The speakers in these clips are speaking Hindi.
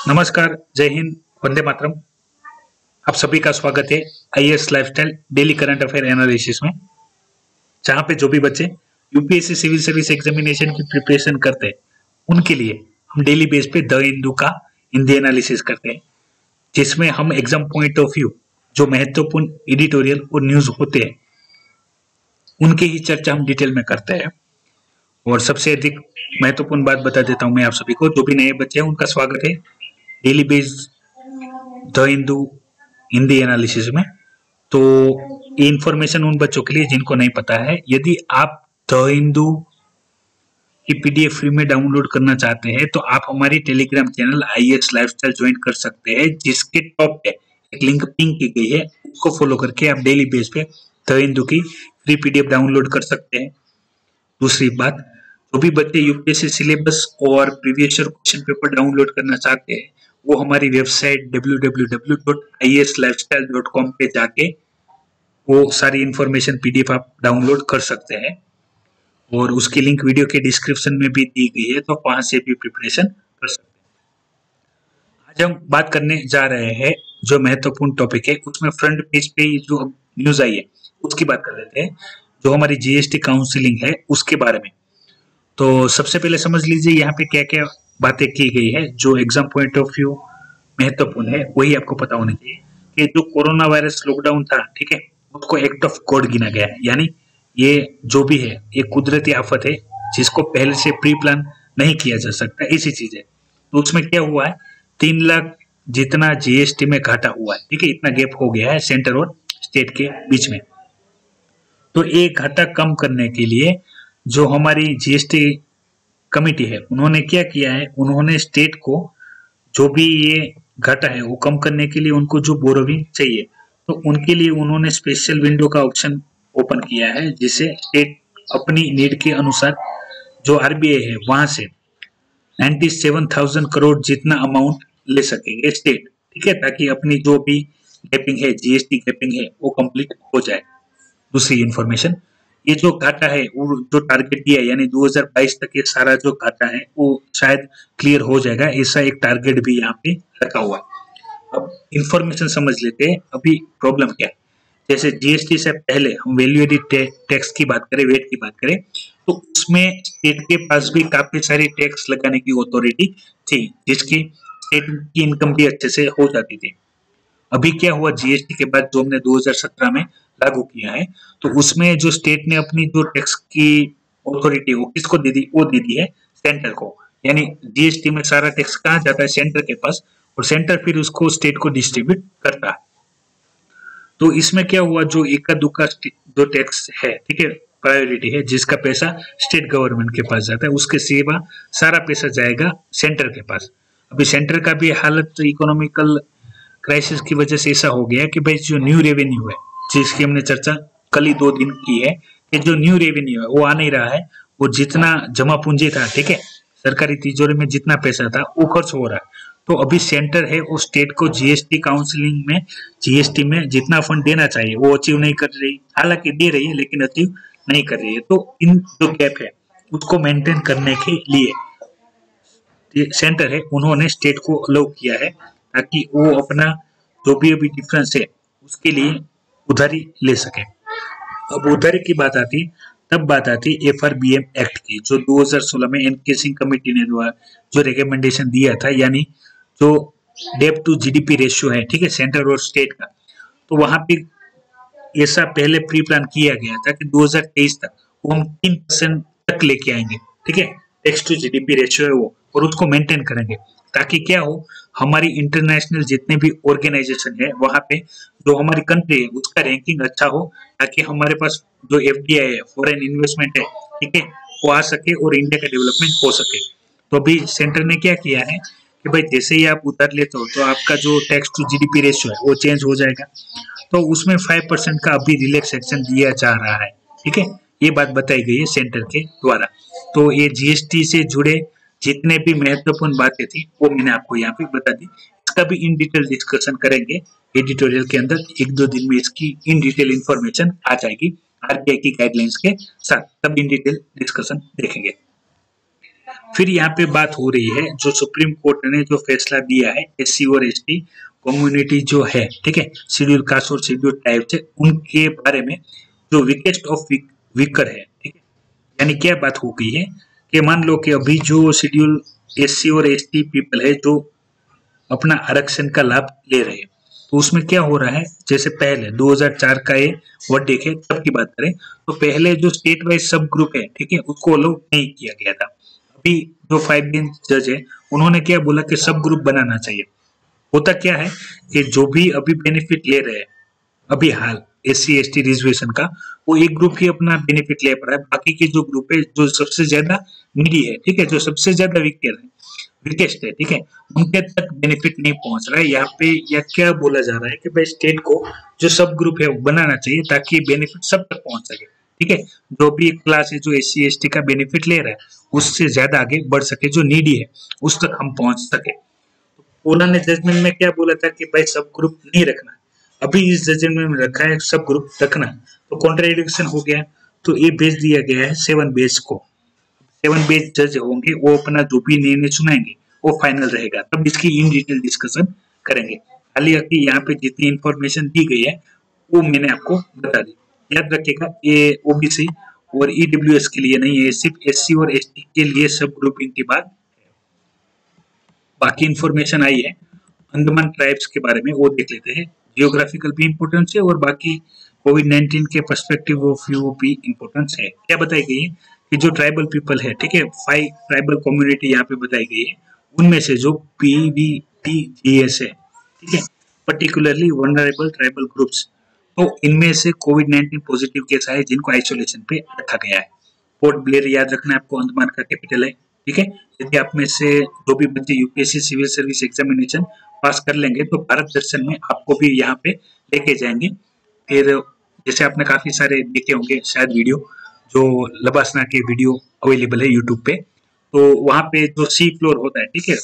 नमस्कार, जय हिंद, वंदे मातरम। आप सभी का स्वागत है IAS lifestyle daily current affair analysis में, जहाँ पे जो भी बच्चे यूपीएससी सिविल सर्विस एग्जामिनेशन की प्रिपरेशन करते हैं, उनके लिए हम डेली बेस पे द हिंदू का हिंदी एनालिसिस करते हैं, जिसमें हम एग्जाम पॉइंट ऑफ व्यू जो महत्वपूर्ण एडिटोरियल और न्यूज होते हैं, उनकी ही चर्चा हम डिटेल में करते हैं। और सबसे अधिक महत्वपूर्ण बात बता देता हूँ मैं आप सभी को, जो भी नए बच्चे हैं उनका स्वागत है daily base the Hindu Hindi analysis में। तो ये इंफॉर्मेशन उन बच्चों के लिए जिनको नहीं पता है, यदि आप द हिंदू की पीडीएफ फ्री में डाउनलोड करना चाहते हैं तो आप हमारी Telegram channel IAS lifestyle join कर सकते हैं, जिसके टॉप पे एक लिंक पिन की गई है, उसको फॉलो करके आप डेली बेस पे द हिंदू की फ्री पीडीएफ डाउनलोड कर सकते हैं। दूसरी बात, जो भी बच्चे यूपीएससी सिलेबस और previous year question paper download करना चाहते हैं, वो हमारी वेबसाइट www.ieslifestyle.com पे जाके वो सारी इंफॉर्मेशन पीडीएफ आप डाउनलोड कर सकते हैं, और उसकी लिंक वीडियो के डिस्क्रिप्शन में भी दी गई है, तो आप वहां से भी प्रिपरेशन कर सकते हैं। आज हम बात करने जा रहे हैं जो महत्वपूर्ण टॉपिक है, उसमें फ्रंट पेज पे जो न्यूज आई है उसकी बात कर लेते हैं, जो हमारी जीएसटी काउंसिलिंग है उसके बारे में। तो सबसे पहले समझ लीजिए यहाँ पे क्या क्या बातें की गई है जो एग्जाम पॉइंट ऑफ व्यू महत्वपूर्ण है, वही आपको पता होना चाहिए कि जो कोरोना वायरस लॉकडाउन था, ठीक है, उसको एक्ट ऑफ गॉड गिना गया है, यानी ये जो भी है ये कुदरती आफत है जिसको पहले से प्री प्लान नहीं किया जा सकता, ऐसी चीज है। तो उसमें क्या हुआ है, 3 लाख जितना जीएसटी में घाटा हुआ है, ठीक है, इतना गैप हो गया है सेंटर और स्टेट के बीच में। तो ये घाटा कम करने के लिए जो हमारी जीएसटी कमेटी है, उन्होंने क्या किया है, उन्होंने स्टेट को जो भी ये घाटा है वो कम करने के लिए उनको जो बोरोविंग चाहिए, तो उनके लिए उन्होंने स्पेशल विंडो का ऑप्शन ओपन किया है, जिसे स्टेट अपनी नीड के अनुसार जो आरबीआई है वहां से 97,000 करोड़ जितना अमाउंट ले सकेंगे स्टेट, ठीक है, ताकि अपनी जो भी गैपिंग है, जीएसटी गैपिंग है, वो कंप्लीट हो जाए। दूसरी इंफॉर्मेशन, ये जो घाटा है वो जो टारगेट दिया है, यानी 2022 तक ये सारा जो घाटा है वो शायद क्लियर हो जाएगा, ऐसा एक टारगेट भी यहाँ पे रखा हुआ है। अब इंफॉर्मेशन समझ लेते हैं, अभी प्रॉब्लम क्या है। जैसे जीएसटी से पहले हम वैल्यू एडिड टैक्स की बात करें, वेट की बात करें, तो उसमें स्टेट के पास भी काफी सारी टैक्स लगाने की अथॉरिटी थी, जिसकी स्टेट की इनकम भी अच्छे से हो जाती थी। अभी क्या हुआ, जीएसटी के बाद जो हमने 2017 में लागू किया है, तो उसमें जो स्टेट ने अपनी जो टैक्स की अथॉरिटी वो किसको दे दी, वो दे दी है सेंटर को। यानी जीएसटी में सारा टैक्स कहाँ जाता है, सेंटर के पास, और सेंटर फिर उसको स्टेट को डिस्ट्रीब्यूट करता है। तो इसमें क्या हुआ, जो इक्का दुक्का जो टैक्स है, ठीक है, प्रायोरिटी है, जिसका पैसा स्टेट गवर्नमेंट के पास जाता है, उसके सिवा सारा पैसा जाएगा सेंटर के पास। अभी सेंटर का भी हालत इकोनॉमिकल क्राइसिस की वजह से ऐसा हो गया कि भाई जो न्यू रेवेन्यू है, जिसकी हमने चर्चा कल ही 2 दिन की है, कि जो न्यू रेवेन्यू है वो आ नहीं रहा है, वो जितना जमा पूंजी था, ठीक है, सरकारी तिजोरी में जितना पैसा था वो खर्च हो रहा है। तो अभी सेंटर है वो स्टेट को जीएसटी काउंसिलिंग में, जीएसटी में जितना फंड देना चाहिए वो अचीव नहीं कर रही, हालांकि दे रही है लेकिन अचीव नहीं कर रही है। तो इन जो गैप है उसको मेंटेन करने के लिए सेंटर है उन्होंने स्टेट को अलाउ किया है, ताकि वो अपना जो भी अभी डिफरेंस है उसके लिए उधारी ले सके। अब उधारी की बात आती, तब बात आती एफआरबीएम एक्ट की, जो 2016 में एनके सिंह कमेटी ने द्वारा जो रिकमेंडेशन दिया था, यानी जो डेब्ट टू जीडीपी रेशियो है, ठीक है, सेंटर और स्टेट का, तो वहां पे ऐसा पहले प्री प्लान किया गया था कि 2023 तक वो हम 3% तक लेके आएंगे, ठीक है, टैक्स टू जीडीपी रेशियो है वो, और उसको मेंटेन करेंगे, ताकि क्या हो, हमारी इंटरनेशनल जितने भी ऑर्गेनाइजेशन है वहां पे जो हमारी कंट्री है उसका रैंकिंग अच्छा हो, ताकि हमारे पास जो एफडीआई है, फॉरेन इन्वेस्टमेंट है, ठीक है, वो आ सके और इंडिया का डेवलपमेंट हो सके। तो अभी सेंटर ने क्या किया है कि भाई जैसे ही आप उधार लेते हो तो आपका जो टैक्स टू जीडीपी रेशियो है वो चेंज हो जाएगा, तो उसमें 5% का अभी रिलैक्सेशन दिया जा रहा है, ठीक है, ये बात बताई गई है सेंटर के द्वारा। तो ये जीएसटी से जुड़े जितने भी महत्वपूर्ण बातें थी वो मैंने आपको यहाँ पे बता दी। इसका भी इन डिटेल डिस्कशन करेंगे एडिटोरियल के अंदर, 1-2 दिन में इसकी इन डिटेल इंफॉर्मेशन आ जाएगी आरबीआई की गाइडलाइंस के साथ, तब इन डिटेल डिस्कशन देखेंगे। फिर यहाँ पे बात हो रही है जो सुप्रीम कोर्ट ने जो फैसला दिया है SC और ST कम्युनिटी जो है, ठीक है, शेड्यूल कास्ट और शेड्यूल ट्राइब से, उनके बारे में जो वीकेस्ट ऑफ वीकर है, ठीक है। यानी क्या बात हो गई है कि मान लो कि अभी जो शेड्यूल SC और ST पीपल है जो अपना आरक्षण का लाभ ले रहे हैं, तो उसमें क्या हो रहा है, जैसे पहले 2004 का ये वर्डिक्ट है तब की बात करें तो पहले जो स्टेट वाइज सब ग्रुप है, ठीक है, उसको अलाउ नहीं किया गया था। अभी जो 5 बेंच जज है उन्होंने क्या बोला कि सब ग्रुप बनाना चाहिए। होता क्या है कि जो भी अभी बेनिफिट ले रहे हैं अभी हाल SC ST रिजर्वेशन का, वो एक ग्रुप ही अपना बेनिफिट ले पा रहा है, बाकी के जो ग्रुप है जो सबसे ज्यादा नीडी है, ठीक है, जो सबसे ज्यादा वीकेस्ट है, ठीक है, उनके तक बेनिफिट नहीं पहुंच रहा है। यहाँ पे या क्या बोला जा रहा है कि भाई स्टेट को जो सब ग्रुप है वो बनाना चाहिए ताकि बेनिफिट सब तक पहुंच सके, ठीक है। जो भी एक क्लास है जो SC ST का बेनिफिट ले रहा है उससे ज्यादा आगे बढ़ सके, जो नीडी है उस तक हम पहुंच सके। उन्होंने जजमेंट में क्या बोला था कि भाई सब ग्रुप नहीं रखना, अभी इस जजमेंट में रखा है सब ग्रुप रखना, तो कॉन्ट्राडिक्शन हो गया। तो ये भेज दिया गया है 7 बेंच को। 7 बेंच जज होंगे, वो अपना जो भी निर्णय सुनाएंगे वो फाइनल रहेगा, तब इसकी इन डिटेल डिस्कशन करेंगे। हालांकि यहाँ पे जितनी इंफॉर्मेशन दी गई है वो मैंने आपको बता दी। याद रखिएगा ये OBC और EWS के लिए नहीं है, सिर्फ SC और ST के लिए सब ग्रुपिंग की बात। बाकी इंफॉर्मेशन आई है अंडमान ट्राइब्स के बारे में, वो देख लेते हैं। जियोग्राफिकल भी इम्पोर्टेंस है और बाकी कोविड-19 के पर्सपेक्टिव ऑफ व्यू भी इम्पोर्टेंस है। क्या बताई गई है कि जो ट्राइबल पीपल है, ठीक है, 5 ट्राइबल कम्युनिटी यहाँ पे बताई गई है, उनमें से जो PVTGS है, ठीक है, पर्टिकुलरली वनरेबल ट्राइबल ग्रुप्स, तो इनमें से कोविड-19 पॉजिटिव केस आए जिनको आइसोलेशन पे रखा गया है। पोर्ट ब्लेयर याद रखना है आपको, अंडमान का कैपिटल है, ठीक है। यदि आप में से जो भी बच्चे UPSC civil service examination pass कर लेंगे तो भारत दर्शन में आपको भी यहाँ पे लेके जाएंगे। फिर जैसे आपने काफी सारे देखे होंगे शायद वीडियो, जो लबासना के वीडियो अवेलेबल है यूट्यूब पे, तो वहाँ पे जो सी फ्लोर होता है, ठीक है,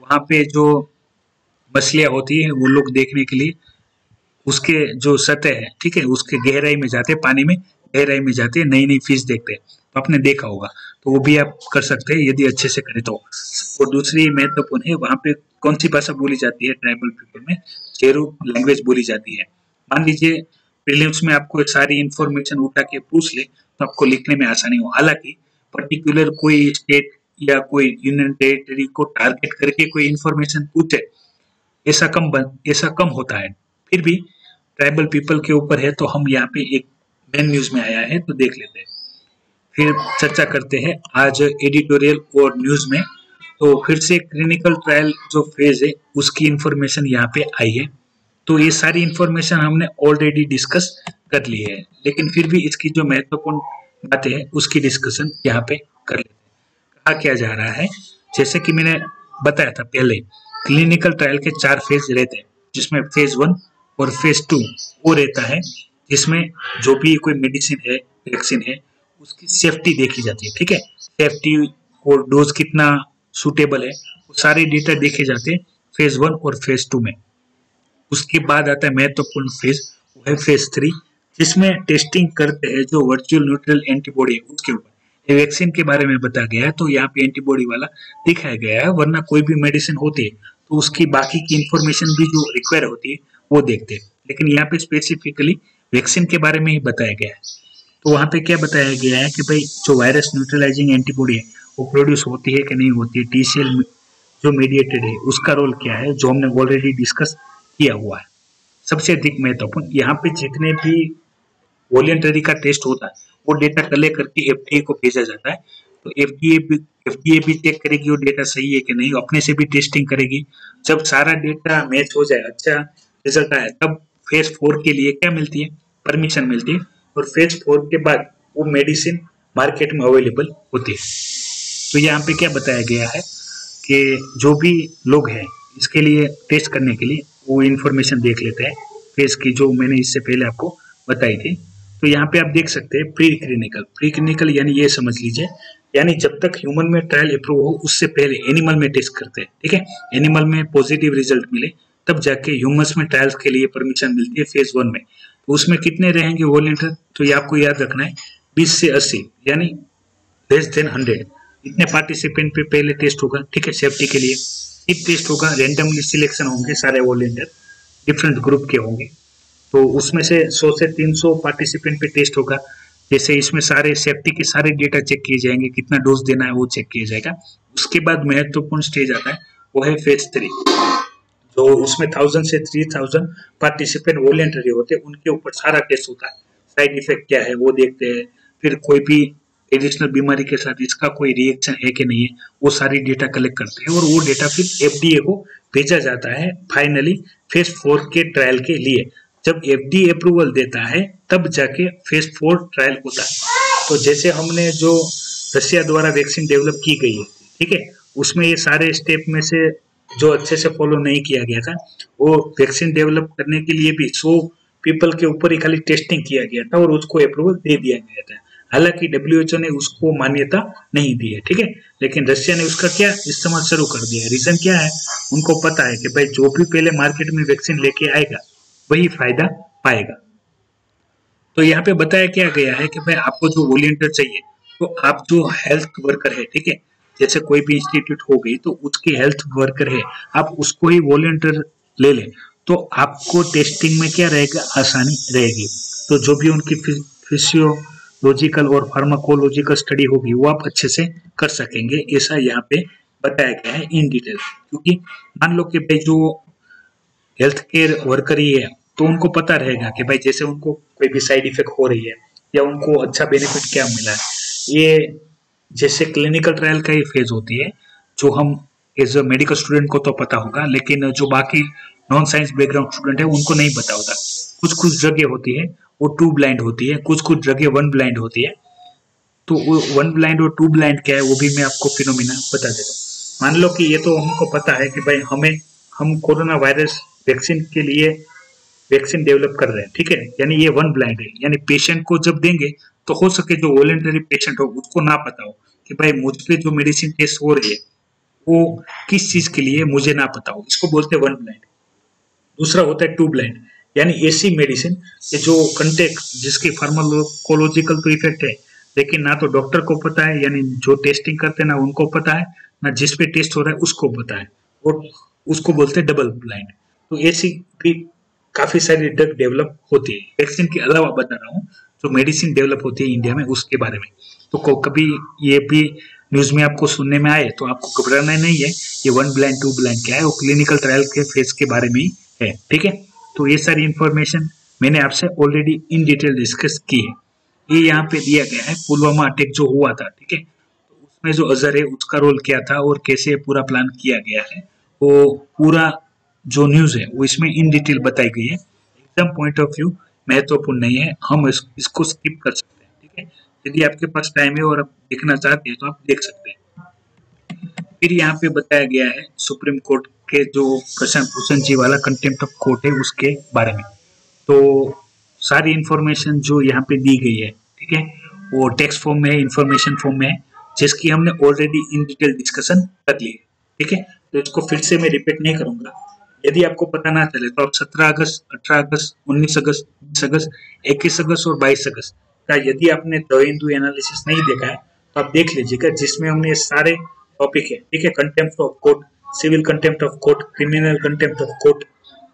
वहाँ पे जो मछलियाँ होती है वो लोग देखने के लिए उसके जो सतह है, ठीक है, उसके गहराई में जाते हैं, पानी में गहराई में जाते हैं, नई नई फिश देखते हैं, तो आपने देखा होगा, तो वो भी आप कर सकते हैं यदि अच्छे से करें तो। और दूसरी महत्वपूर्ण है वहाँ पे कौन सी भाषा बोली जाती है ट्राइबल पीपल में, चेरू लैंग्वेज बोली जाती है। मान लीजिए प्रीलिम्स में आपको एक सारी इंफॉर्मेशन उठा के पूछ ले तो आपको लिखने में आसानी हो। हालांकि पर्टिकुलर कोई स्टेट या कोई यूनियन टेरिटरी को टारगेट करके कोई इंफॉर्मेशन पूछे ऐसा कम होता है, फिर भी ट्राइबल पीपल के ऊपर है तो हम यहाँ पे एक मेन न्यूज में आया है तो देख लेते हैं। फिर चर्चा करते हैं आज एडिटोरियल और न्यूज में। तो फिर से क्लिनिकल ट्रायल जो फेज है उसकी इंफॉर्मेशन यहाँ पे आई है। तो ये सारी इंफॉर्मेशन हमने ऑलरेडी डिस्कस कर ली है, लेकिन फिर भी इसकी जो महत्वपूर्ण बातें हैं उसकी डिस्कशन यहाँ पे कर लेते हैं। कहा क्या जा रहा है, जैसे कि मैंने बताया था पहले, क्लिनिकल ट्रायल के 4 फेज रहते हैं, जिसमें फेज 1 और फेज 2 वो रहता है जिसमें जो भी कोई मेडिसिन है, वैक्सीन है, उसकी सेफ्टी देखी जाती है, ठीक है, सेफ्टी और डोज कितना सूटेबल है वो सारे डेटा देखे जाते हैं फेज 1 और फेज 2 में। उसके बाद आता है महत्वपूर्ण फेज, वो है फेज 3, जिसमें टेस्टिंग करते हैं जो वर्चुअल न्यूट्रल एंटीबॉडी है उसके ऊपर। ये वैक्सीन के बारे में बताया गया है तो यहाँ पे एंटीबॉडी वाला दिखाया गया है, वरना कोई भी मेडिसिन होती है तो उसकी बाकी की इंफॉर्मेशन भी जो रिक्वायर होती है वो देखते हैं, लेकिन यहाँ पे स्पेसिफिकली वैक्सीन के बारे में ही बताया गया है। तो वहाँ पे क्या बताया गया है कि भाई जो वायरस न्यूट्रलाइजिंग एंटीबॉडी है वो प्रोड्यूस होती है कि नहीं होती है, TCL जो मीडिएटेड है उसका रोल क्या है, जो हमने ऑलरेडी डिस्कस किया हुआ है। सबसे अधिक महत्वपूर्ण यहाँ पे जितने भी वॉलंटरी का टेस्ट होता है वो डेटा कलेक्ट करके FDA को भेजा जाता है, तो FDA भी चेक करेगी वो डेटा सही है कि नहीं, अपने से भी टेस्टिंग करेगी। जब सारा डेटा मैच हो जाए, अच्छा रिजल्ट आए, तब फेज 4 के लिए क्या मिलती है, परमिशन मिलती है, और फेज 4 के बाद वो मेडिसिन मार्केट में अवेलेबल होती है। तो यहाँ पे क्या बताया गया है कि जो भी लोग हैं इसके लिए टेस्ट करने के लिए वो इन्फॉर्मेशन देख लेते हैं फेज की, जो मैंने इससे पहले आपको बताई थी। तो यहाँ पे आप देख सकते हैं प्री क्लिनिकल यानी ये समझ लीजिए, यानी जब तक ह्यूमन में ट्रायल अप्रूव हो उससे पहले एनिमल में टेस्ट करते हैं, ठीक है, एनिमल में पॉजिटिव रिजल्ट मिले तब जाके ह्यूमंस में ट्रायल्स के लिए परमिशन मिलती है फेज 1 में। तो उसमें कितने रहेंगे वॉलंटियर, तो ये आपको याद रखना है 20 से 80 यानी लेस देन 100। इतने पार्टिसिपेंट पे पहले टेस्ट होगा, ठीक है, सेफ्टी के लिए। फिर टेस्ट होगा, रैंडमली सिलेक्शन होंगे, सारे वॉलंटियर डिफरेंट ग्रुप के होंगे, तो उसमें से 100 से 300 पार्टिसिपेंट पे टेस्ट होगा। जैसे इसमें सारे सेफ्टी के सारे डेटा चेक किए जाएंगे, कितना डोज देना है वो चेक किया जाएगा। उसके बाद महत्वपूर्ण स्टेज आता है, वो है फेज 3, जो उसमें 1000 से 3000 पार्टिसिपेंट वॉलंटरी होते हैं, उनके ऊपर सारा टेस्ट होता है। साइड इफेक्ट क्या है वो देखते हैं, फिर कोई भी एडिशनल बीमारी के साथ इसका कोई रिएक्शन है कि नहीं है, वो सारी डेटा कलेक्ट करते हैं और वो डेटा फिर FDA को भेजा जाता है फाइनली फेज 4 के ट्रायल के लिए। जब FDA अप्रूवल देता है तब जाके फेज 4 ट्रायल होता है। तो जैसे हमने जो रशिया द्वारा वैक्सीन डेवलप की गई है, ठीक है, उसमें ये सारे स्टेप में से जो अच्छे से फॉलो नहीं किया गया था, वो वैक्सीन डेवलप करने के लिए भी 100 पीपल के ऊपर ही खाली टेस्टिंग किया गया था और उसको अप्रूवल दे दिया गया था। हालांकि WHO ने उसको मान्यता नहीं दी है, ठीक है, लेकिन रशिया ने उसका क्या इस्तेमाल शुरू कर दिया है। रीजन क्या है, उनको पता है कि भाई जो भी पहले मार्केट में वैक्सीन लेके आएगा वही फायदा पाएगा। तो यहाँ पे बताया क्या गया है कि भाई आपको जो वॉलंटियर चाहिए, तो आप जो हेल्थ वर्कर है, ठीक है, जैसे कोई भी इंस्टीट्यूट हो गई तो उसके हेल्थ वर्कर है, आप उसको ही वॉलंटियर ले लें, तो आपको टेस्टिंग में क्या रहेगा, आसानी रहेगी। तो जो भी उनकी फिजियोलॉजिकल और फार्माकोलॉजिकल स्टडी होगी वो आप अच्छे से कर सकेंगे, ऐसा यहाँ पे बताया गया है इन डिटेल। क्योंकि मान लो कि भाई जो हेल्थ केयर वर्कर ही है, तो उनको पता रहेगा कि भाई जैसे उनको कोई भी साइड इफेक्ट हो रही है या उनको अच्छा बेनिफिट क्या मिला है। ये जैसे क्लिनिकल ट्रायल का ही फेज होती है, जो हम एज अ मेडिकल स्टूडेंट को तो पता होगा, लेकिन जो बाकी नॉन साइंस बैकग्राउंड स्टूडेंट है उनको नहीं पता होता। कुछ कुछ जगह होती है वो 2 ब्लाइंड होती है, कुछ कुछ जगह 1 ब्लाइंड होती है। तो 1 ब्लाइंड और 2 ब्लाइंड क्या है वो भी मैं आपको फिनोमिना बता देता हूँ। मान लो कि ये तो हमको पता है कि भाई हम कोरोना वायरस वैक्सीन के लिए वैक्सीन डेवलप कर रहे हैं, ठीक है, यानी ये 1 ब्लाइंड है, यानी पेशेंट को जब देंगे तो हो सके जो वॉलंटरी पेशेंट हो उसको ना पता हो कि भाई मुझ पे जो मेडिसिन टेस्ट हो रही है वो किस चीज के लिए मुझे ना पता हो, इसको बोलते हैं 1 ब्लाइंड। दूसरा होता है 2 ब्लाइंड, यानी ऐसी मेडिसिन जो कंटेक्ट जिसके फार्माकोलॉजिकल तो इफेक्ट है, लेकिन ना तो डॉक्टर को पता है, यानी जो टेस्टिंग करते हैं ना उनको पता है, ना जिस पे टेस्ट हो रहा है उसको पता है, और उसको बोलते हैं डबल ब्लाइंड। तो ऐसी भी काफी सारी ड्रग डेवलप होती है, वैक्सीन के अलावा बता रहा हूँ जो मेडिसिन डेवलप होती है इंडिया में उसके बारे में। तो कभी ये भी न्यूज में आपको सुनने में आए तो आपको घबराना नहीं है, ये 1 ब्लाइंड 2 ब्लाइंड क्या है, वो क्लिनिकल ट्रायल के फेज के बारे में ही है, ठीक है। तो ये सारी इंफॉर्मेशन मैंने आपसे ऑलरेडी इन डिटेल डिस्कस की है। ये यहाँ पे दिया गया है पुलवामा अटैक जो हुआ था, ठीक है, तो उसमें जो अजहर है उसका रोल क्या था और कैसे पूरा प्लान किया गया है, वो पूरा जो न्यूज है वो इसमें इन डिटेल बताई गई है। एग्जाम पॉइंट ऑफ व्यू महत्वपूर्ण नहीं है, हम इसको स्किप कर सकते हैं, ठीक है। यदि आपके पास टाइम है और आप देखना चाहते हैं तो आप देख सकते हैं। फिर यहाँ पे बताया गया है सुप्रीम कोर्ट के जो प्रशांत भूषण जी वाला कंटेम्प्ट ऑफ कोर्ट है उसके बारे में। तो सारी इंफॉर्मेशन जो यहाँ पे दी गई है, ठीक है, वो टेक्स्ट फॉर्म में है, इंफॉर्मेशन फॉर्म में है, जिसकी हमने ऑलरेडी इन डिटेल डिस्कशन कर ली है, ठीक है। तो इसको फिर से मैं रिपीट नहीं करूंगा। यदि आपको पता ना चले तो आप 17 अगस्त, 18 अगस्त, 19 अगस्त, 20 अगस्त, 21 अगस्त और 22 अगस्त का यदि आपने द हिंदू एनालिसिस नहीं देखा है तो आप देख लीजिएगा, जिसमें हमने सारे टॉपिक है, ठीक है, contempt of court, civil contempt of court, criminal contempt of court,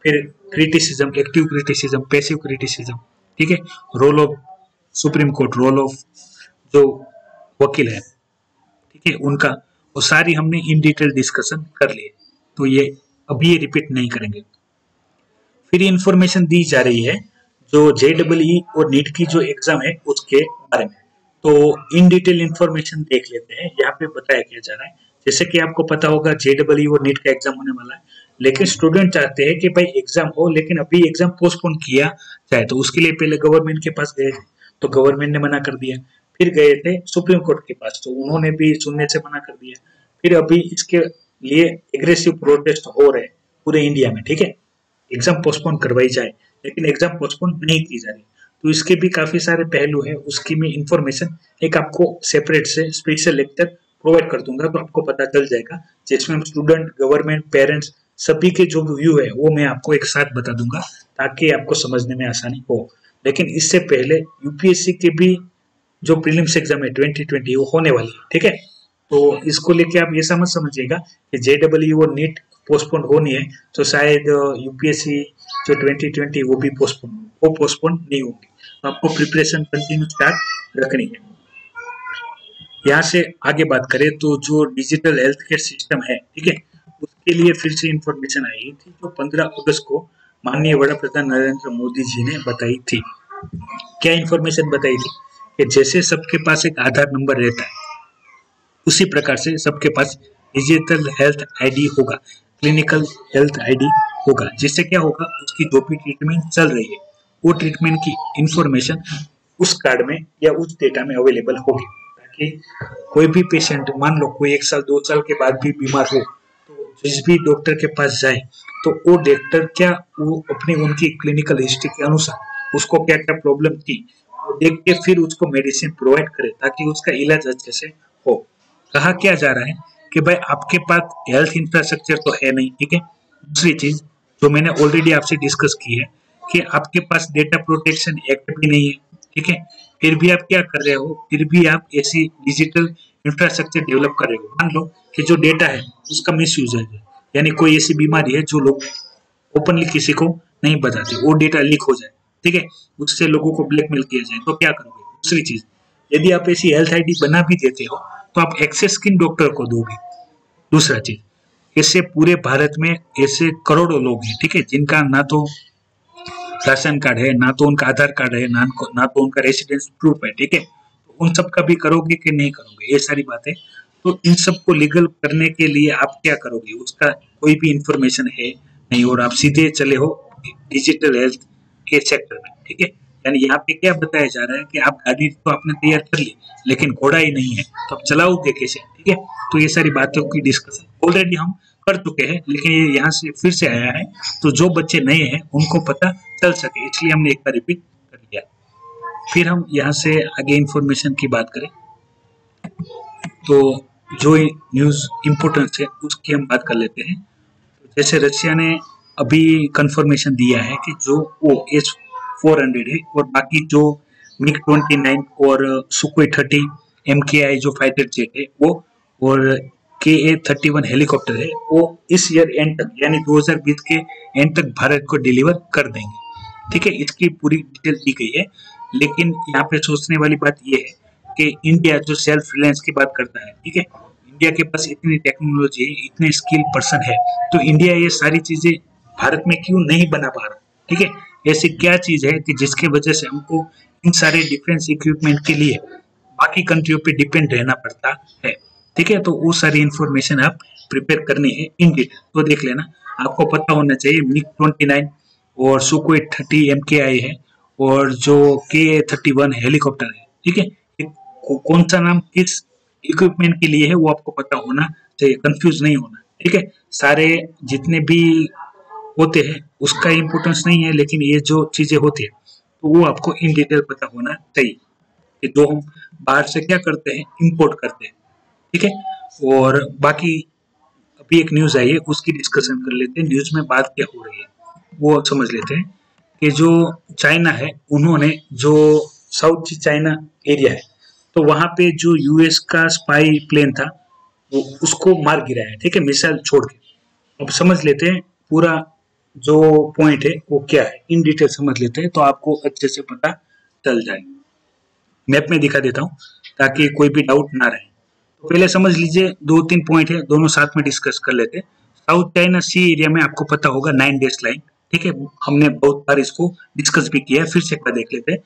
फिर criticism, active criticism, passive criticism, ठीक है, role of supreme court, role of जो वकील है, ठीक है, उनका, वो सारी हमने इन डिटेल डिस्कशन कर लिए। तो ये अभी ये रिपीट नहीं करेंगे। फिर इंफॉर्मेशन दी जा रही है जो JEE और नीट की जो एग्जाम है उसके बारे में। तो इन डिटेल इंफॉर्मेशन देख लेते हैं। यहाँ पे बताया क्या जा रहा है, जैसे कि आपको पता होगा JEE और नीट का एग्जाम होने वाला है, लेकिन स्टूडेंट चाहते हैं कि भाई एग्जाम हो लेकिन अभी एग्जाम पोस्टपोन किया जाए। तो उसके लिए पहले गवर्नमेंट के पास गए थे, तो गवर्नमेंट ने मना कर दिया। फिर गए थे सुप्रीम कोर्ट के पास, तो उन्होंने भी सुनने से मना कर दिया। फिर अभी इसके लिए एग्रेसिव प्रोटेस्ट हो रहे हैं पूरे इंडिया में, ठीक है, एग्जाम पोस्टपोन करवाई जाए, लेकिन एग्जाम पोस्टपोन नहीं की जा रही। तो इसके भी काफी सारे पहलू है, उसकी मैं इंफॉर्मेशन एक आपको सेपरेट से स्पेशल लेक्चर प्रोवाइड कर दूंगा, तो आपको पता चल जाएगा, जिसमें स्टूडेंट, गवर्नमेंट, पेरेंट्स सभी के जो व्यू है वो मैं आपको एक साथ बता दूंगा ताकि आपको समझने में आसानी हो। लेकिन इससे पहले यूपीएससी के भी जो प्रीलिम्स एग्जाम है 2020 वो होने वाली है, ठीक है। तो इसको लेके आप ऐसा मत समझिएगा कि JEE और नीट पोस्टपोन होनी है तो शायद यूपीएससी जो 2020 वो भी पोस्टपोन नहीं होगी। आपको प्रिपरेशन कंटिन्यू स्टार्ट रखनी है। यहाँ से आगे बात करें तो जो डिजिटल हेल्थ केयर सिस्टम है, ठीक है, उसके लिए फिर से इंफॉर्मेशन आई थी जो 15 अगस्त को माननीय वड़ा प्रधान नरेंद्र मोदी जी ने बताई थी। क्या इंफॉर्मेशन बताई थी कि जैसे सबके पास एक आधार नंबर रहता है उसी प्रकार से सबके पास डिजिटल हेल्थ आईडी होगा, क्लिनिकल हेल्थ आईडी होगा, जिससे क्या होगा उसकी जो भी ट्रीटमेंट चल रही है वो ट्रीटमेंट की इंफॉर्मेशन उस कार्ड में या उस डेटा में अवेलेबल होगी, ताकि कोई भी पेशेंट मान लो कोई 1 साल 2 साल के बाद भी बीमार हो तो जिस भी डॉक्टर के पास जाए तो वो डॉक्टर क्या वो अपनी उनकी क्लिनिकल हिस्ट्री के अनुसार उसको क्या क्या प्रॉब्लम थी वो देख के फिर उसको मेडिसिन प्रोवाइड करे ताकि उसका इलाज अच्छे से हो। कहा क्या जा रहा है कि भाई आपके पास हेल्थ इंफ्रास्ट्रक्चर तो है नहीं, ठीक है। दूसरी चीज जो मैंने ऑलरेडी आपसे डिस्कस की है कि आपके पास डेटा प्रोटेक्शन एक्ट भी नहीं है, ठीक है, फिर भी आप क्या कर रहे हो, फिर भी आप ऐसी डिजिटल इंफ्रास्ट्रक्चर डेवलप कर रहे हो। मान लो कि जो डेटा है उसका मिस यूज है, यानी कोई ऐसी बीमारी है जो लोग ओपनली किसी को नहीं बताते, वो डेटा लीक हो जाए, ठीक है, उससे लोगों को ब्लैकमेल किया जाए तो क्या करोगे। दूसरी चीज, यदि आप ऐसी हेल्थ आईडी बना भी देते हो तो आप एक्सेस किन डॉक्टर को दोगे। दूसरा चीज, ऐसे पूरे भारत में ऐसे करोड़ों लोग हैं, ठीक है, जिनका ना तो राशन कार्ड है, ना तो उनका आधार कार्ड है, ना तो उनका रेसिडेंस प्रूफ है, ठीक है, तो उन सब का भी करोगे कि नहीं करोगे, ये सारी बातें। तो इन सब को लीगल करने के लिए आप क्या करोगे, उसका कोई भी इंफॉर्मेशन है नहीं और आप सीधे चले हो डिजिटल हेल्थ के सेक्टर में, ठीक है। यानी यहाँ पे क्या बताया जा रहा है कि आप गाड़ी तो आपने तैयार कर ली लेकिन घोड़ा ही नहीं है तो आप चलाओगे कैसे, ठीक है। तो ये सारी बातों की डिस्कशन ऑलरेडी हम कर चुके हैं, लेकिन ये यहाँ से फिर से आया है तो जो बच्चे नए हैं उनको पता चल सके, इसलिए हमने एक बार रिपीट कर लिया। फिर हम यहाँ से आगे इंफॉर्मेशन की बात करें तो जो न्यूज़ इम्पोर्टेंस है उसकी हम बात कर लेते हैं। जैसे रशिया ने अभी कंफर्मेशन दिया है कि जो OS-400 है और बाकी जो MiG-29 और सुखोई 30 MKI जो फाइटर जेट है वो और KA-31 हेलीकॉप्टर है वो इस ईयर एंड तक यानी 2020 के एंड तक भारत को डिलीवर कर देंगे, ठीक है। इसकी पूरी डिटेल दी गई है, लेकिन यहाँ पे सोचने वाली बात ये है कि इंडिया जो सेल्फ रिलायंस की बात करता है, ठीक है, इंडिया के पास इतनी टेक्नोलॉजी है, इतने स्किल पर्सन है, तो इंडिया ये सारी चीजें भारत में क्यों नहीं बना पा रहा, ठीक है। ऐसी क्या चीज है कि जिसके वजह से हमको इन सारे डिफेंस इक्विपमेंट के लिए बाकी कंट्रियों पे डिपेंड रहना पड़ता है, ठीक है। तो वो सारी इंफॉर्मेशन आप प्रिपेयर करनी है इन डिटेल, तो देख लेना। आपको पता होना चाहिए MiG-29 और सुखोई 30 MKI है और जो KA-31 हेलीकॉप्टर है, ठीक है, कौन सा नाम किस इक्विपमेंट के लिए है वो आपको पता होना चाहिए, कंफ्यूज नहीं होना, ठीक है। सारे जितने भी होते हैं उसका इम्पोर्टेंस नहीं है, लेकिन ये जो चीजें होती है तो वो आपको इन डिटेल पता होना चाहिए कि जो हम बाहर से क्या करते हैं, इंपोर्ट करते हैं, ठीक है। और बाकी अभी एक न्यूज आई है उसकी डिस्कशन कर लेते हैं, न्यूज में बात क्या हो रही है वो समझ लेते हैं। कि जो चाइना है उन्होंने जो साउथ चाइना एरिया है तो वहां पे जो यूएस का स्पाई प्लेन था वो उसको मार गिराया है, ठीक है, मिसाइल छोड़ के। अब समझ लेते हैं पूरा जो पॉइंट है वो क्या है, इन डिटेल समझ लेते हैं तो आपको अच्छे से पता चल जाए। मैप में दिखा देता हूँ ताकि कोई भी डाउट ना रहे। तो पहले समझ लीजिए 2-3 पॉइंट है, दोनों साथ में डिस्कस कर लेते हैं। साउथ चाइना सी एरिया में आपको पता होगा 9 डेज लाइन, ठीक है, हमने बहुत बार इसको डिस्कस भी किया है, फिर से एक बार देख लेते हैं।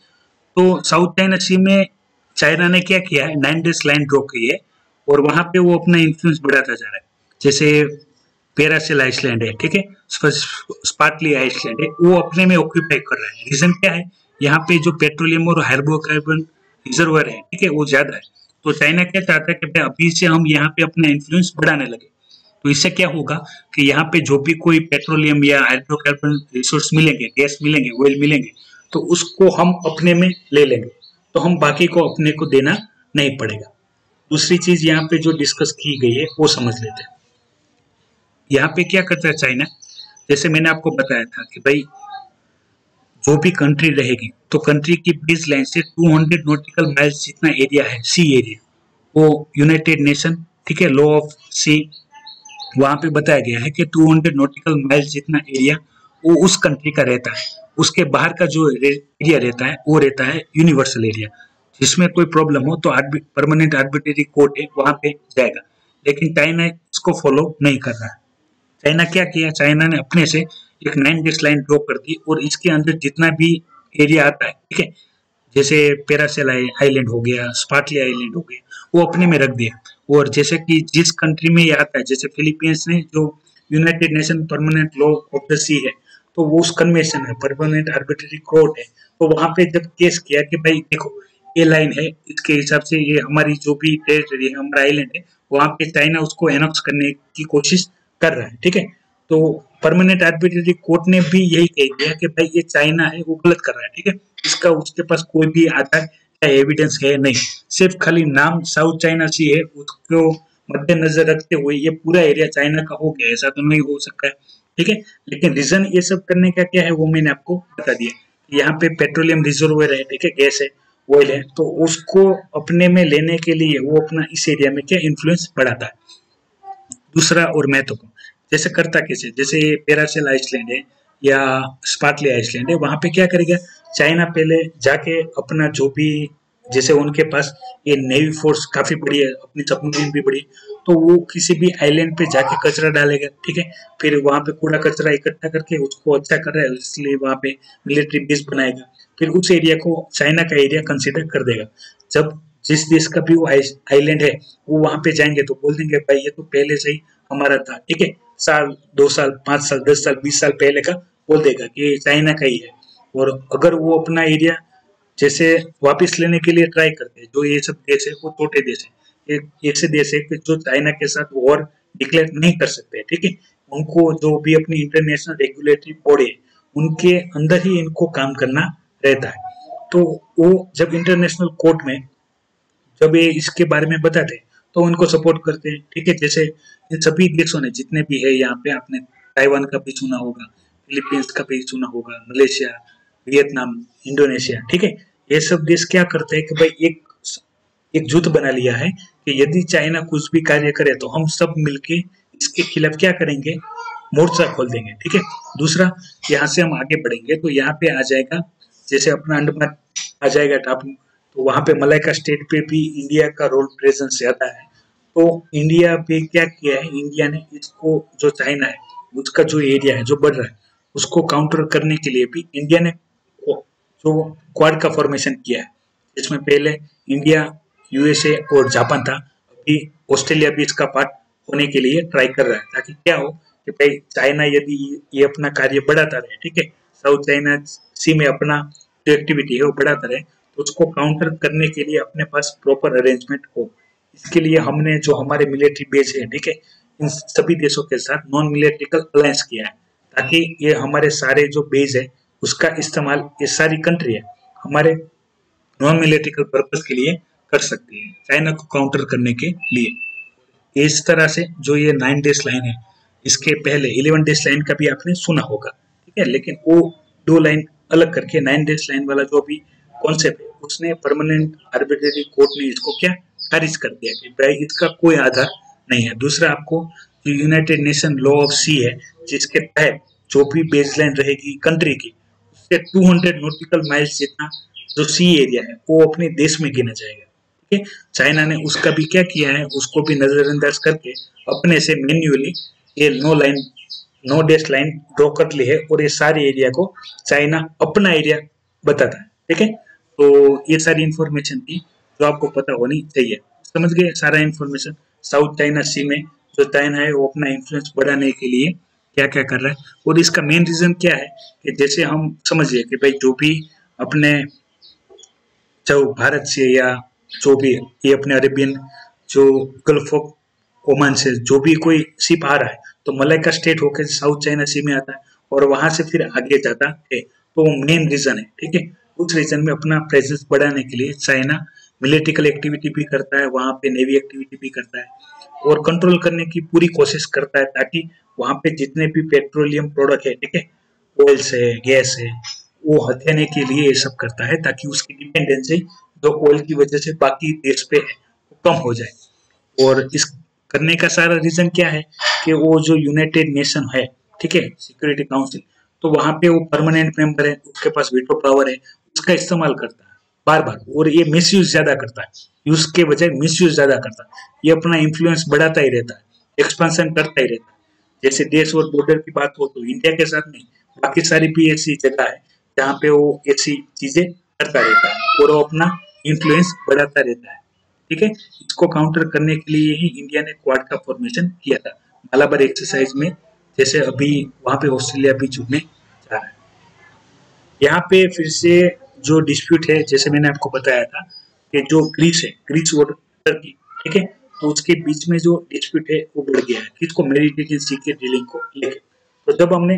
तो साउथ चाइना सी में चाइना ने क्या किया है, 9 डेज लाइन ड्रॉ की है और वहां पे वो अपना इन्फ्लुएंस बढ़ाता जा रहा है। जैसे पैरासेल आइसलैंड है, ठीक है, स्पार्टली आइसलैंड है, वो अपने में ऑक्यूपाई कर रहा है। रीजन क्या है, यहाँ पे जो पेट्रोलियम और हाइड्रोकार्बन रिजर्वर है, ठीक है, वो ज्यादा है। तो चाइना क्या चाहता है कि अभी से हम यहाँ पे अपना इन्फ्लुएंस बढ़ाने लगे, तो इससे क्या होगा कि यहाँ पे जो भी कोई पेट्रोलियम या हाइड्रोकार्बन रिसोर्स मिलेंगे, गैस मिलेंगे, ऑयल मिलेंगे, तो उसको हम अपने में ले लेंगे, तो हम बाकी को अपने को देना नहीं पड़ेगा। दूसरी चीज यहाँ पे जो डिस्कस की गई है वो समझ लेते हैं। यहाँ पे क्या करता है चाइना, जैसे मैंने आपको बताया था कि भाई जो भी कंट्री रहेगी तो कंट्री की बेस लाइन से 200 नॉटिकल माइल्स जितना एरिया है सी एरिया वो यूनाइटेड नेशन ठीक है, लॉ ऑफ सी वहां पे बताया गया है कि 200 नॉटिकल माइल जितना एरिया वो उस कंट्री का रहता है, उसके बाहर का जो एरिया रहता है वो रहता है यूनिवर्सल एरिया, जिसमें कोई प्रॉब्लम हो तो परमानेंट आर्बिट्रेरी कोर्ट है वहां पे जाएगा। लेकिन चाइना इसको फॉलो नहीं कर रहा है। चाइना क्या किया, चाइना ने अपने से एक 9 डेश लाइन ड्रॉ कर दी और इसके अंदर जितना भी एरिया आता है, ठीक है, जैसे पैरासेल आइलैंड हो गया, स्पार्टली आइलैंड हो गया, वो अपने में रख दिया। और जैसे कि जिस कंट्री में ये आता है, जैसे फिलीपींस ने जो United Nation permanent law of the sea है, तो वो उस कन्वेंशन है, परमानेंट आर्बिट्रेरी कोर्ट है, तो वहां पे जब केस किया कि भाई देखो ये लाइन है, इसके हिसाब से ये हमारी जो भी टेरिटरी है, हमारा आइलैंड है, वहां पे चाइना उसको एनॉक्स करने की कोशिश कर रहा है, ठीक है। तो परमानेंट आर्बिट्रेरी कोर्ट ने भी यही कह दिया कि भाई ये चाइना है वो गलत कर रहा है, ठीक है, इसका उसके पास कोई भी आधार या एविडेंस है नहीं, सिर्फ खाली नाम साउथ चाइना सी है, उसको मद्देनजर रखते हुए ये पूरा एरिया चाइना का हो गया, ऐसा तो नहीं हो सकता है, ठीक है। लेकिन रीजन ये सब करने का क्या है वो मैंने आपको बता दिया। यहाँ पे पेट्रोलियम रिजर्वर है, ठीक है, गैस है, ऑयल है, तो उसको अपने में लेने के लिए वो अपना इस एरिया में क्या इन्फ्लुएंस बढ़ाता है। दूसरा और महत्वपूर्ण, जैसे करता कैसे, जैसे पैरासेल आइसलैंड है या स्पार्टली आइसलैंड है, वहां पे क्या करेगा चाइना, पहले जाके अपना जो भी, जैसे उनके पास ये नेवी फोर्स काफी बड़ी है, अपनी सबमरीन भी बड़ी, तो वो किसी भी आइलैंड पे जाके कचरा डालेगा, ठीक है, फिर वहां पे कूड़ा कचरा इकट्ठा करके उसको अच्छा कर रहा है इसलिए वहां पे मिलिट्री बेस बनाएगा, फिर उस एरिया को चाइना का एरिया कंसिडर कर देगा। जब जिस देश का भी वो आइलैंड है वो वहां पे जाएंगे तो बोल देंगे भाई ये तो पहले से ही हमारा था, ठीक है, साल 2 साल 5 साल 10 साल 20 साल पहले का बोल देगा कि चाइना का ही है। और अगर वो अपना एरिया जैसे वापस लेने के लिए ट्राई करते हैं, जो ये सब देश है वो छोटे देश है, एक ऐसे देश है कि जो चाइना के साथ वॉर डिक्लेयर नहीं कर सकते, ठीक है, उनको जो भी अपनी इंटरनेशनल रेगुलेटरी बॉडी है उनके अंदर ही इनको काम करना रहता है। तो वो जब इंटरनेशनल कोर्ट में जब ये इसके बारे में बताते हैं तो उनको सपोर्ट करते हैं, ठीक है, जैसे इन सभी देशों ने जितने भी है यहाँ पे, आपने ताइवान का भी सुना होगा, फिलीपींस का भी सुना होगा, मलेशिया, वियतनाम, इंडोनेशिया, ठीक है, ये सब देश क्या करते हैं कि भाई एक जुट बना लिया है कि यदि चाइना कुछ भी कार्य करे तो हम सब मिलके इसके खिलाफ क्या करेंगे, मोर्चा खोल देंगे, ठीक है। दूसरा, यहाँ से हम आगे बढ़ेंगे तो यहाँ पे आ जाएगा, जैसे अपना अंडमान आ जाएगा टापू, तो वहां पे मलाइका स्टेट पे भी इंडिया का रोल प्रेजेंस ज्यादा है। तो इंडिया पे क्या किया है, इंडिया ने इसको जो चाइना है उसका जो एरिया है जो बढ़ रहा है उसको काउंटर करने के लिए भी इंडिया ने जो क्वाड का फॉर्मेशन किया है, जिसमें पहले इंडिया, यूएसए और जापान था, अभी ऑस्ट्रेलिया भी इसका पार्ट होने के लिए ट्राई कर रहा है, ताकि क्या हो कि भाई चाइना यदि ये अपना कार्य बढ़ाता रहे, ठीक है, साउथ चाइना सी में अपना जो एक्टिविटी है वो बढ़ाता रहे, तो उसको काउंटर करने के लिए अपने पास प्रॉपर अरेंजमेंट हो। इसके लिए हमने जो हमारे मिलिट्री बेस है, ठीक है, इन सभी देशों के साथ नॉन मिलिट्रिकल अलायंस किया है, ताकि ये हमारे सारे जो बेस है उसका इस्तेमाल ये सारी कंट्री है हमारे नॉन मिलिट्रिकल पर्पज के लिए कर सकती है, चाइना को काउंटर करने के लिए। इस तरह से जो ये 9 डेज लाइन है, इसके पहले 11 डेज लाइन का भी आपने सुना होगा, ठीक है, लेकिन वो 2 लाइन अलग करके 9 डेज लाइन वाला जो भी कॉन्सेप्ट है उसने परमानेंट आर्बिट्रेरी कोर्ट ने इसको क्या खारिज कर दिया कि भाई इसका कोई आधार नहीं है। दूसरा, आपको जो यूनाइटेड नेशन लॉ ऑफ सी है जिसके तहत जो भी बेसलाइन रहेगी कंट्री की उससे 200 नॉटिकल माइल्स जितना जो सी एरिया है वो अपने देश में गिना जाएगा, ठीक है। चाइना ने उसका भी क्या किया है, उसको भी नजरअंदाज करके अपने से मैन्युअली ये 9 डेश लाइन ड्रॉ कर ली है और ये सारे एरिया को चाइना अपना एरिया बताता है, ठीक है। तो ये सारी इंफॉर्मेशन थी जो आपको पता होनी चाहिए। समझ गए सारा इंफॉर्मेशन, साउथ चाइना सी में जो चाइना है वो अपना इन्फ्लुएंस बढ़ाने के लिए क्या क्या कर रहा है, और इसका मेन रीजन क्या है कि जैसे हम समझिए कि भाई जो भी अपने जो भारत से या जो भी ये अपने अरेबियन जो गल्फ ऑफ ओमान से जो भी कोई शिप आ रहा है तो मलाइका स्टेट होकर साउथ चाइना सी में आता है और वहां से फिर आगे जाता है, तो मेन रीजन है, ठीक है। उस रीजन में अपना प्रेजेंस बढ़ाने के लिए चाइना मिलिट्रिकल एक्टिविटी भी करता है, वहां पे नेवी एक्टिविटी भी करता है और कंट्रोल करने की पूरी कोशिश करता है, ताकि वहां पे जितने भी पेट्रोलियम प्रोडक्ट है, ठीक है, ऑयल है, गैस है, वो हथियाने के लिए ये सब करता है ताकि उसकी डिपेंडेंसी जो ऑयल की वजह से बाकी देश पे है वो कम हो जाए। और इस करने का सारा रीजन क्या है कि वो जो यूनाइटेड नेशन है, ठीक है, सिक्योरिटी काउंसिल, तो वहां पे वो परमानेंट मेंबर है, उसके पास वीटो पावर है, उसका इस्तेमाल करता है बार बार, और ये मिसयूज ज्यादा करता है, यूज के बजाय मिसयूज ज्यादा करता है। ये अपना इन्फ्लुएंस बढ़ाता ही रहता है, एक्सपेंशन करता ही रहता है। जैसे देश और बॉर्डर की बात हो तो इंडिया के साथ नहीं, बाकी सारी भी ऐसी जगह है जहाँ पे वो ऐसी चीजें करता रहता है और वो अपना इन्फ्लुएंस बढ़ाता रहता है, ठीक है। इसको काउंटर करने के लिए ही इंडिया ने क्वाड का फॉर्मेशन किया था मालाबार एक्सरसाइज में, जैसे अभी वहां पे ऑस्ट्रेलिया भी जुड़ने जा रहा है। यहाँ पे फिर से जो डिस्प्यूट है, जैसे मैंने आपको बताया था कि जो ग्रीस है, ग्रीस और टर्की, ठीक है, तो उसके बीच में जो डिस्प्यूट है वो बढ़ गया है, किसको, मेडिटेरियन सी के डीलिंग को लेकर। तो जब हमने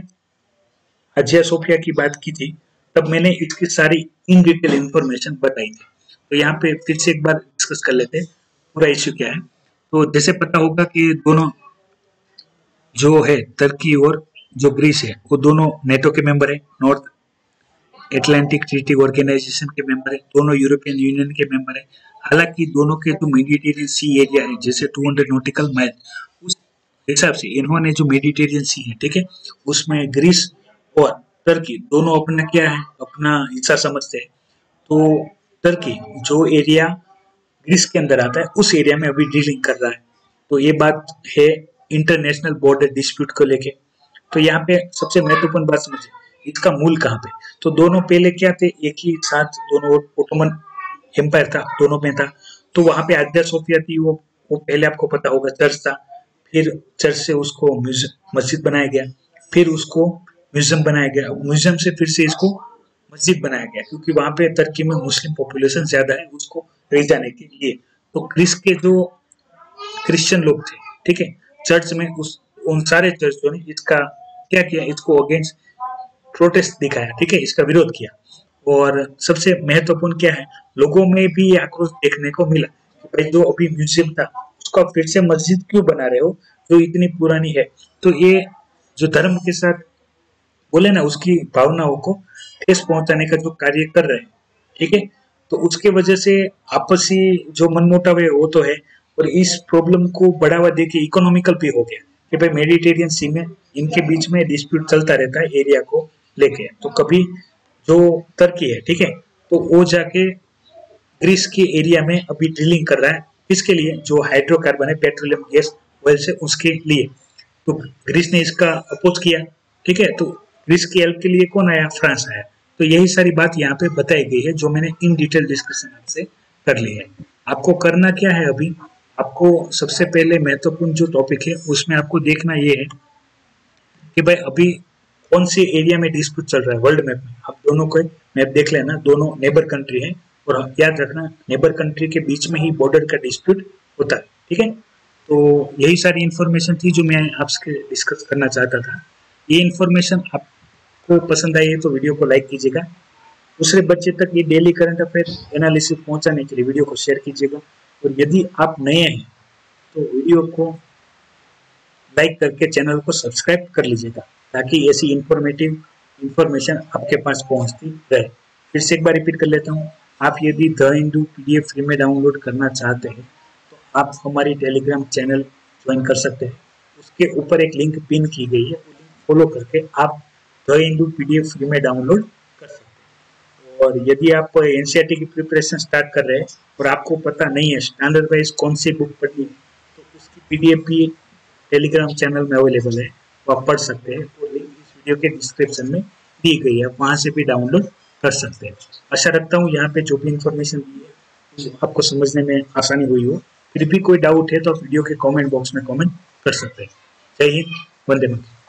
हाजिया सोफिया की बात की थी तब मैंने इसकी सारी इन डिटेल इंफॉर्मेशन बताई थी। तो यहाँ पे फिर से एक बार डिस्कस कर लेते हैं पूरा इश्यू क्या है। तो जैसे पता होगा कि दोनों जो है तुर्की और जो ग्रीस है वो दोनों नेटो के मेंबर है, नॉर्थ एटलांटिक ट्रीटी ऑर्गेनाइजेशन के मेंबर है, दोनों यूरोपियन यूनियन के मेंबर है। हालांकि दोनों के जो मेडिटेरियन सी एरिया है जैसे 200 नॉटिकल माइल, उस हिसाब से इन्होंने जो मेडिटेरियन सी है, ठीक है, उसमें ग्रीस और तुर्की दोनों अपना क्या है, अपना हिस्सा समझते हैं। तो तुर्की जो एरिया ग्रीस के अंदर आता है उस एरिया में अभी डीलिंग कर रहा है। तो ये बात है इंटरनेशनल बॉर्डर डिस्प्यूट को लेके। तो यहाँ पे सबसे महत्वपूर्ण बात समझिए, इसका मूल कहाँ पे। तो दोनों पहले क्या थे, एक ही साथ दोनों ओटोमन एम्पायर था, दोनों में था। तो वहां पे आज्ञा सोफिया थी, वो पहले आपको पता होगा चर्च था, फिर चर्च से उसको मस्जिद बनाया गया, फिर उसको म्यूजियम बनाया गया, म्यूजियम से फिर से इसको मस्जिद बनाया गया, क्योंकि वहां पे तुर्की में मुस्लिम पॉपुलेशन ज्यादा है उसको रह जाने के लिए। तो ग्रीस के जो क्रिश्चियन लोग थे, ठीक है, चर्च में उन सारे चर्चों ने इसका क्या किया, इसको अगेंस्ट प्रोटेस्ट दिखाया, ठीक है, इसका विरोध किया। और सबसे महत्वपूर्ण क्या है, लोगों में भी ये आक्रोश देखने को मिला कि भाई जो अभी म्यूजियम था उसको आप फिर से मस्जिद क्यों बना रहे हो जो इतनी पुरानी है। तो ये जो धर्म के साथ बोले ना, उसकी भावनाओं को ठेस पहुंचाने का जो कार्य कर रहे हैं, ठीक है। तो उसके वजह से आपसी जो मनमुटाव है वो तो है, और इस प्रॉब्लम को बढ़ावा देके इकोनॉमिकल भी हो गया कि भाई मेडिटेरियन सी में इनके बीच में डिस्प्यूट चलता रहता है एरिया को लेके। तो कभी जो तुर्की है, ठीक है, तो वो जाके ग्रीस के एरिया में अभी ड्रिलिंग कर रहा है, किसके लिए, जो हाइड्रोकार्बन है पेट्रोलियम गैस ऑयल से, उसके लिए। तो ग्रीस ने इसका अपोज किया, ठीक है। तो ग्रीस की हेल्प के लिए कौन आया, फ्रांस आया। तो यही सारी बात यहाँ पे बताई गई है जो मैंने इन डिटेल डिस्कशन आपसे कर ली है। आपको करना क्या है, अभी आपको सबसे पहले महत्वपूर्ण जो टॉपिक है उसमें आपको देखना ये है कि भाई अभी कौन से एरिया में डिस्प्यूट चल रहा है वर्ल्ड मैप में। आप दोनों को मैप देख लेना, दोनों नेबर कंट्री है, और याद रखना नेबर कंट्री के बीच में ही बॉर्डर का डिस्प्यूट होता है, ठीक है। तो यही सारी इन्फॉर्मेशन थी जो मैं आपसे डिस्कस करना चाहता था। ये इन्फॉर्मेशन आपको पसंद आई है तो वीडियो को लाइक कीजिएगा, दूसरे बच्चे तक ये डेली करंट अफेयर एनालिसिस पहुंचाने के लिए वीडियो को शेयर कीजिएगा। और यदि आप नए हैं तो वीडियो को लाइक करके चैनल को सब्सक्राइब कर लीजिएगा, ताकि ऐसी इंफॉर्मेटिव इंफॉर्मेशन आपके पास पहुंचती रहे। फिर से एक बार रिपीट कर लेता हूँ, आप यदि द हिंदू पीडीएफ फ्री में डाउनलोड करना चाहते हैं तो आप हमारी टेलीग्राम चैनल ज्वाइन कर सकते हैं। उसके ऊपर एक लिंक पिन की गई है, वो लिंक फॉलो करके आप द हिंदू पीडीएफ फ्री में डाउनलोड कर सकते हैं। और यदि आप एनसीईआरटी की प्रिपरेशन स्टार्ट कर रहे हैं और आपको पता नहीं है स्टैंडर्ड वाइज कौन सी बुक पढ़नी है, तो उसकी पीडीएफ भी टेलीग्राम चैनल में अवेलेबल है, वो आप पढ़ सकते हैं। और लिंक इस वीडियो के डिस्क्रिप्शन में दी गई है, वहां से भी डाउनलोड कर सकते हैं। आशा रखता हूँ यहाँ पे जो भी इंफॉर्मेशन दी है आपको समझने में आसानी हुई हो। फिर भी कोई डाउट है तो आप वीडियो के कमेंट बॉक्स में कमेंट कर सकते हैं। जय हिंद, वंदे मातरम।